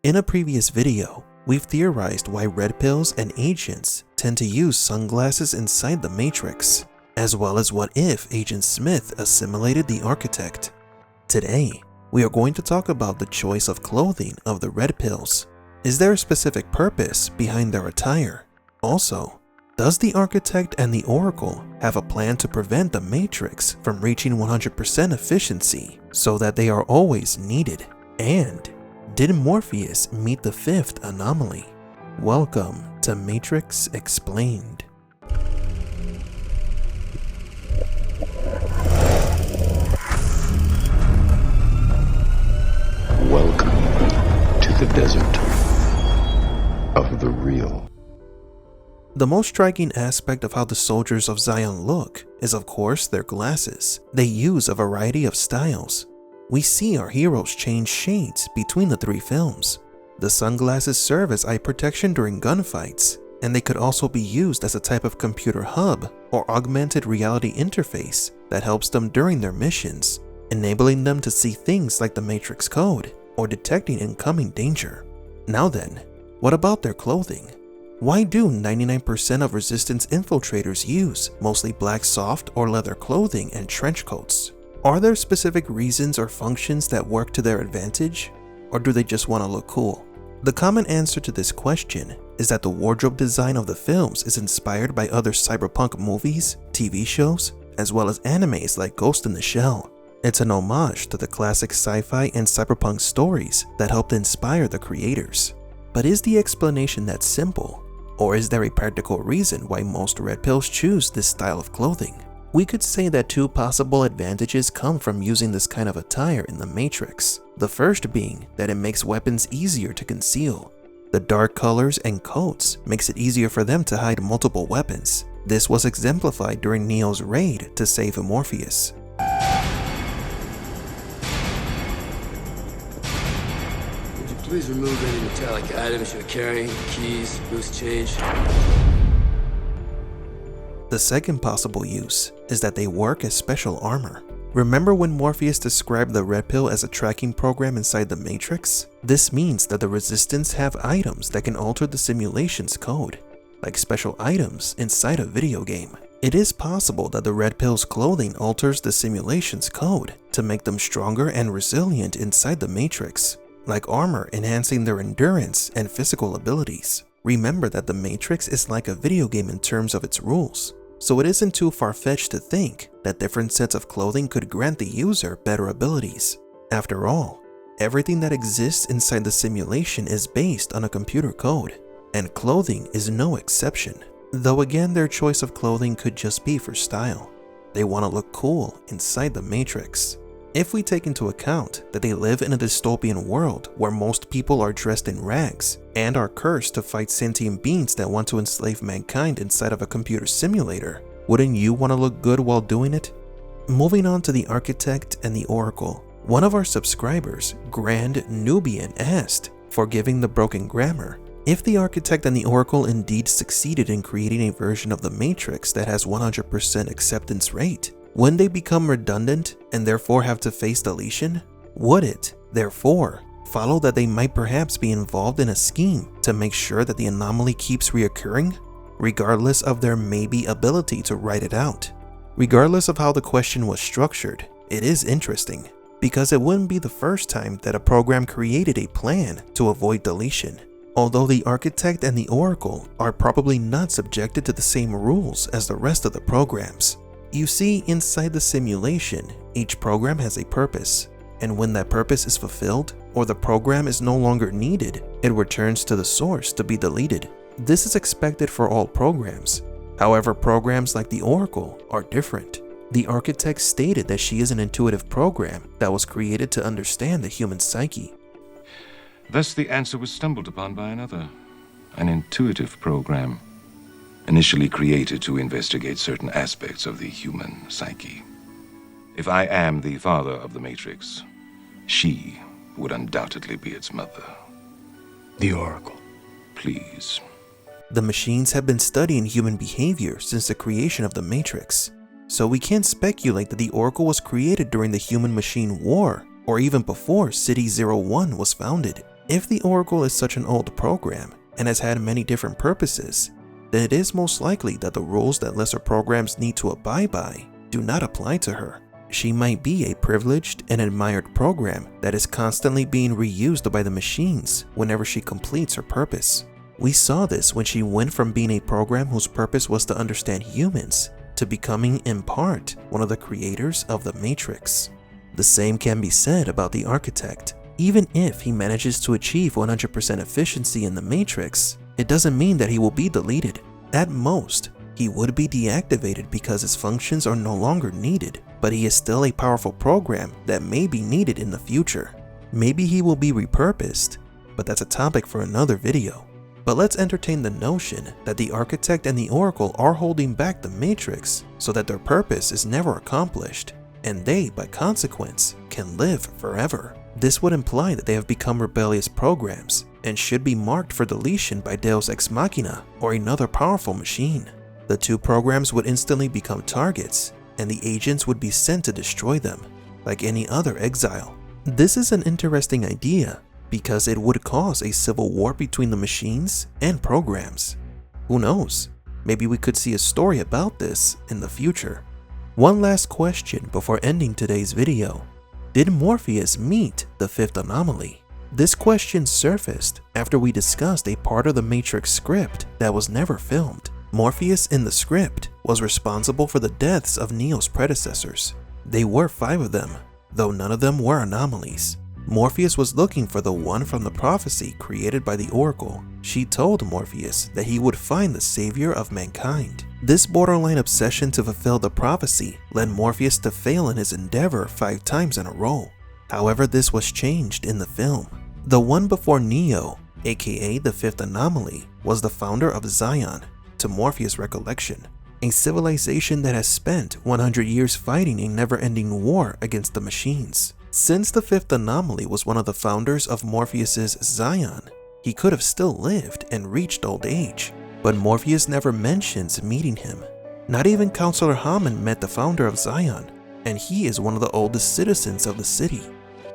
In a previous video, we've theorized why red pills and agents tend to use sunglasses inside the Matrix, as well as what if Agent Smith assimilated the architect. Today, we are going to talk about the choice of clothing of the red pills. Is there a specific purpose behind their attire? Also, does the architect and the Oracle have a plan to prevent the Matrix from reaching 100% efficiency so that they are always needed? And did Morpheus meet the fifth anomaly? Welcome to Matrix Explained. Welcome to the desert of the real. The most striking aspect of how the soldiers of Zion look is, of course, their glasses. They use a variety of styles. We see our heroes change shades between the three films. The sunglasses serve as eye protection during gunfights, and they could also be used as a type of computer hub or augmented reality interface that helps them during their missions, enabling them to see things like the Matrix Code or detecting incoming danger. Now then, what about their clothing? Why do 99% of Resistance infiltrators use mostly black soft or leather clothing and trench coats? Are there specific reasons or functions that work to their advantage, or do they just want to look cool? The common answer to this question is that the wardrobe design of the films is inspired by other cyberpunk movies, TV shows, as well as animes like Ghost in the Shell. It's an homage to the classic sci-fi and cyberpunk stories that helped inspire the creators. But is the explanation that simple? Or is there a practical reason why most red pills choose this style of clothing? We could say that two possible advantages come from using this kind of attire in the Matrix. The first being that it makes weapons easier to conceal. The dark colors and coats makes it easier for them to hide multiple weapons. This was exemplified during Neo's raid to save Morpheus. Please remove any metallic items you're carrying, keys, loose change. The second possible use is that they work as special armor. Remember when Morpheus described the red pill as a tracking program inside the Matrix? This means that the Resistance have items that can alter the simulation's code, like special items inside a video game. It is possible that the red pill's clothing alters the simulation's code to make them stronger and resilient inside the Matrix, like armor enhancing their endurance and physical abilities. Remember that the Matrix is like a video game in terms of its rules, so it isn't too far-fetched to think that different sets of clothing could grant the user better abilities. After all, everything that exists inside the simulation is based on a computer code, and clothing is no exception. Though again, their choice of clothing could just be for style. They want to look cool inside the Matrix. If we take into account that they live in a dystopian world where most people are dressed in rags and are cursed to fight sentient beings that want to enslave mankind inside of a computer simulator, wouldn't you want to look good while doing it? Moving on to the Architect and the Oracle, one of our subscribers, Grand Nubian, asked, forgiving the broken grammar, if the Architect and the Oracle indeed succeeded in creating a version of the Matrix that has 100% acceptance rate, wouldn't they become redundant and therefore have to face deletion? Would it, therefore, follow that they might perhaps be involved in a scheme to make sure that the anomaly keeps reoccurring, regardless of their maybe ability to write it out? Regardless of how the question was structured, it is interesting, because it wouldn't be the first time that a program created a plan to avoid deletion. Although the Architect and the Oracle are probably not subjected to the same rules as the rest of the programs. You see, inside the simulation, each program has a purpose, and when that purpose is fulfilled, or the program is no longer needed, it returns to the source to be deleted. This is expected for all programs. However, programs like the Oracle are different. The Architect stated that she is an intuitive program that was created to understand the human psyche. Thus the answer was stumbled upon by another, an intuitive program, initially created to investigate certain aspects of the human psyche. If I am the father of the Matrix, she would undoubtedly be its mother. The Oracle. Please. The machines have been studying human behavior since the creation of the Matrix, so we can't speculate that the Oracle was created during the human-machine war, or even before City 01 was founded. If the Oracle is such an old program and has had many different purposes, then it is most likely that the rules that lesser programs need to abide by do not apply to her. She might be a privileged and admired program that is constantly being reused by the machines whenever she completes her purpose. We saw this when she went from being a program whose purpose was to understand humans to becoming, in part, one of the creators of the Matrix. The same can be said about the Architect. Even if he manages to achieve 100% efficiency in the Matrix, it doesn't mean that he will be deleted. At most, he would be deactivated because his functions are no longer needed, but he is still a powerful program that may be needed in the future. Maybe he will be repurposed, but that's a topic for another video. But let's entertain the notion that the Architect and the Oracle are holding back the Matrix so that their purpose is never accomplished, and they, by consequence, can live forever. This would imply that they have become rebellious programs and should be marked for deletion by Deus Ex Machina or another powerful machine. The two programs would instantly become targets, and the agents would be sent to destroy them, like any other exile. This is an interesting idea because it would cause a civil war between the machines and programs. Who knows? Maybe we could see a story about this in the future. One last question before ending today's video. Did Morpheus meet the fifth anomaly? This question surfaced after we discussed a part of the Matrix script that was never filmed. Morpheus in the script was responsible for the deaths of Neo's predecessors. They were 5 of them, though none of them were anomalies. Morpheus was looking for the one from the prophecy created by the Oracle. She told Morpheus that he would find the savior of mankind. This borderline obsession to fulfill the prophecy led Morpheus to fail in his endeavor 5 times in a row. However, this was changed in the film. The one before Neo, aka the fifth anomaly, was the founder of Zion, to Morpheus' recollection, a civilization that has spent 100 years fighting a never-ending war against the machines. Since the fifth anomaly was one of the founders of Morpheus's Zion, he could have still lived and reached old age, but Morpheus never mentions meeting him. Not even Counselor Hammond met the founder of Zion, and he is one of the oldest citizens of the city.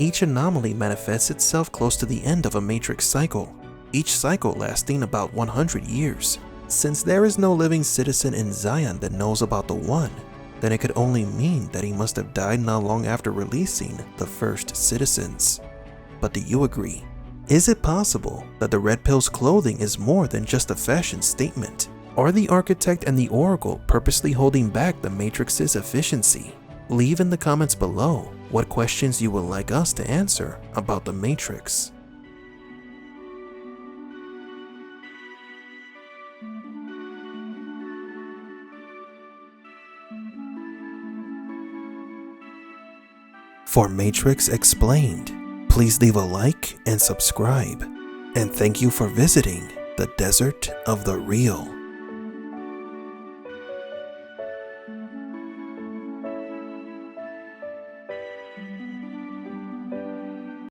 Each anomaly manifests itself close to the end of a Matrix cycle, each cycle lasting about 100 years. Since there is no living citizen in Zion that knows about the One, then it could only mean that he must have died not long after releasing the first citizens. But do you agree? Is it possible that the Red Pill's clothing is more than just a fashion statement? Are the Architect and the Oracle purposely holding back the Matrix's efficiency? Leave in the comments below what questions you would like us to answer about the Matrix. For Matrix Explained, please leave a like and subscribe. And thank you for visiting the Desert of the Real.